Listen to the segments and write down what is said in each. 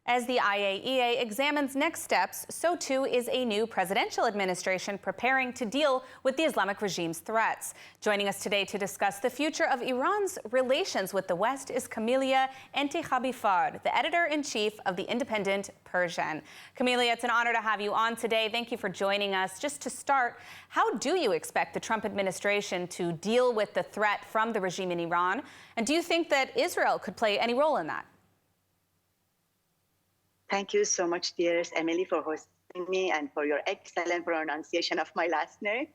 As the IAEA examines next steps, so too is a new presidential administration preparing to deal with the Islamic regime's threats. Joining us today to discuss the future of Iran's relations with the West is Camelia Entekhabifard, the editor-in-chief of the Independent Persian. Camelia, it's an honor to have you on today. Thank you for joining us. Just to start, how do you expect the Trump administration to deal with the threat from the regime in Iran? And do you think that Israel could play any role in that? Thank you so much, dearest Emily, for hosting me and for your excellent pronunciation of my last name.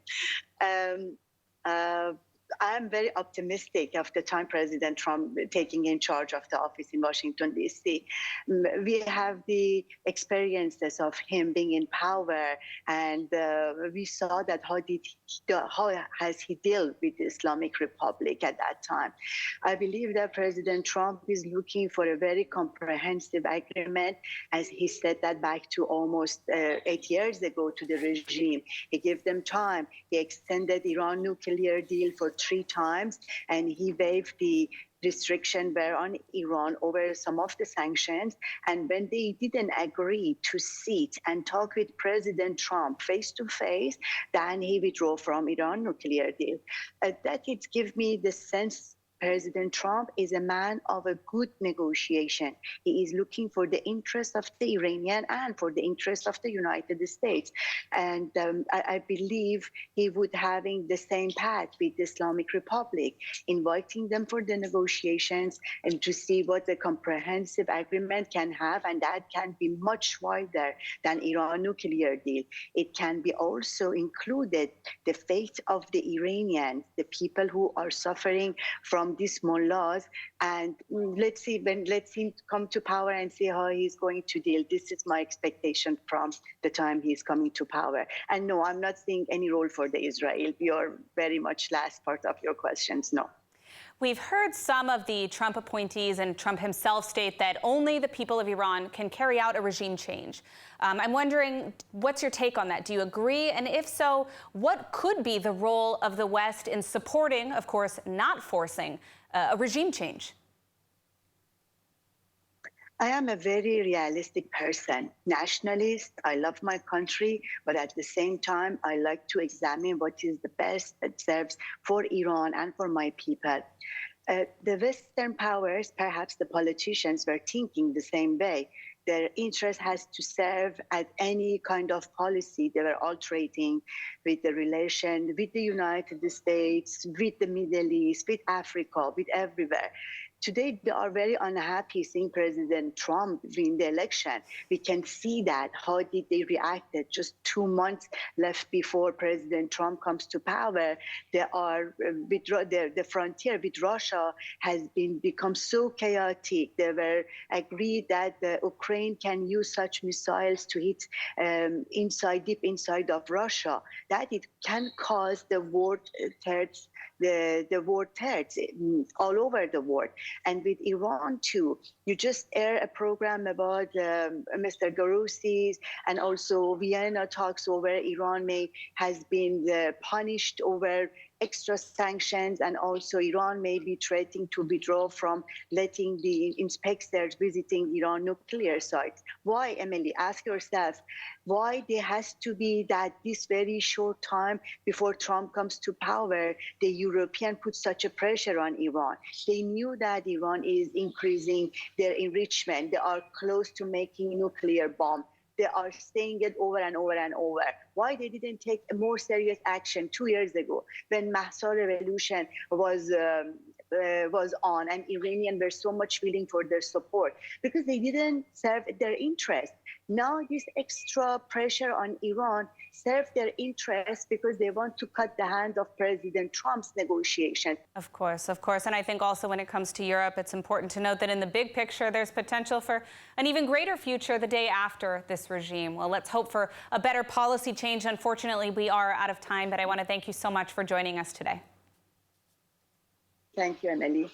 I am very optimistic of the time President Trump taking in charge of the office in Washington, D.C. We have the experiences of him being in power, and we saw that how has he dealt with the Islamic Republic at that time. I believe that President Trump is looking for a very comprehensive agreement, as he said that back to almost 8 years ago to the regime. He gave them time. He extended Iran nuclear deal for 3 times, and he waived the restriction were on Iran over some of the sanctions. And when they didn't agree to sit and talk with President Trump face to face, then he withdrew from Iran nuclear deal. That it gives me the sense President Trump is a man of a good negotiation. He is looking for the interest of the Iranian and for the interest of the United States. And I believe he would having the same path with the Islamic Republic, inviting them for the negotiations and to see what the comprehensive agreement can have, and that can be much wider than Iran nuclear deal. It can be also included the fate of the Iranians, the people who are suffering from these mullahs, and let's him come to power and see how he's going to deal. This is my expectation from the time he's coming to power. And no, I'm not seeing any role for the Israel. Your very much last part of your questions, no. We've heard some of the Trump appointees and Trump himself state that only the people of Iran can carry out a regime change. I'm wondering, what's your take on that? Do you agree? And if so, what could be the role of the West in supporting, of course, not forcing a regime change? I am a very realistic person, nationalist. I love my country, but at the same time, I like to examine what is the best that serves for Iran and for my people. The Western powers, perhaps the politicians, were thinking the same way. Their interest has to serve at any kind of policy they were altering with the relation with the United States, with the Middle East, with Africa, with everywhere. Today, they are very unhappy seeing President Trump win the election. We can see that. How did they react? Just 2 months left before President Trump comes to power. They are the frontier with Russia has become so chaotic. They were agreed that Ukraine can use such missiles to hit deep inside of Russia. That it can cause the war threats. The war threats all over the world. And with Iran too, you just air a program about Mr. Ghorousi's, and also Vienna talks over Iran has been punished over extra sanctions, and also Iran may be threatening to withdraw from letting the inspectors visiting Iran nuclear sites. Why, Emily? Ask yourself, why there has to be that this very short time before Trump comes to power, the European put such a pressure on Iran? They knew that Iran is increasing their enrichment. They are close to making nuclear bomb. They are saying it over and over and over. Why they didn't take a more serious action 2 years ago when Mahsa revolution was on and Iranians were so much willing for their support? Because they didn't serve their interest. Now this extra pressure on Iran serve their interest because they want to cut the hand of President Trump's negotiation. Of course, of course. And I think also when it comes to Europe, it's important to note that in the big picture, there's potential for an even greater future the day after this regime. Well, let's hope for a better policy change. Unfortunately, we are out of time, but I want to thank you so much for joining us today. Thank you, Emily.